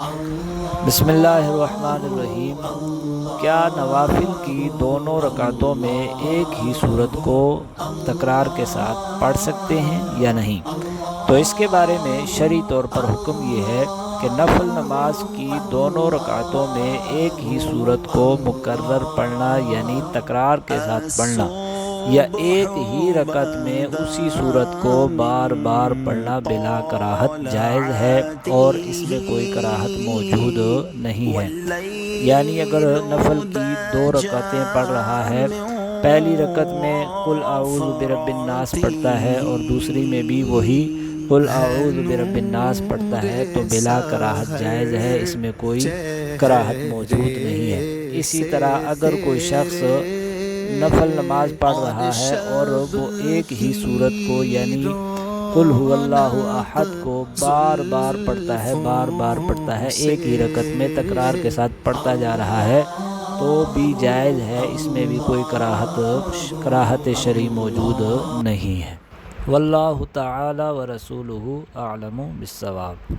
بسم اللہ الرحمن الرحیم۔ کیا نوافل کی دونوں رکعتوں میں ایک ہی صورت کو تکرار کے ساتھ پڑھ سکتے ہیں یا نہیں؟ تو اس کے بارے میں شرعی طور پر حکم یہ ہے کہ نفل نماز کی دونوں رکعتوں میں ایک ہی صورت کو مکرر پڑھنا یعنی تکرار کے ساتھ پڑھنا، یا ایک ہی رکعت میں اسی صورت کو بار بار پڑھنا بلا کراہت جائز ہے، اور اس میں کوئی کراہت موجود نہیں ہے۔ یعنی اگر نفل کی 2 رکعتیں پڑھ رہا ہے، پہلی رکعت میں قل اعوذ برب الناس پڑھتا ہے اور دوسری میں بھی وہی قل اعوذ برب الناس پڑھتا ہے، تو بلا کراہت جائز ہے، اس میں کوئی کراہت موجود نہیں ہے۔ اسی طرح اگر کوئی شخص نفل نماز پڑھ رہا ہے اور وہ ایک ہی صورت کو یعنی قل هو اللہ احد کو بار بار پڑھتا ہے، ایک ہی رکعت میں تکرار کے ساتھ پڑھتا جا رہا ہے، تو بھی جائز ہے، اس میں بھی کوئی کراہت شرعی موجود نہیں ہے۔ واللہ تعالی ورسولہ اعلم بالصواب۔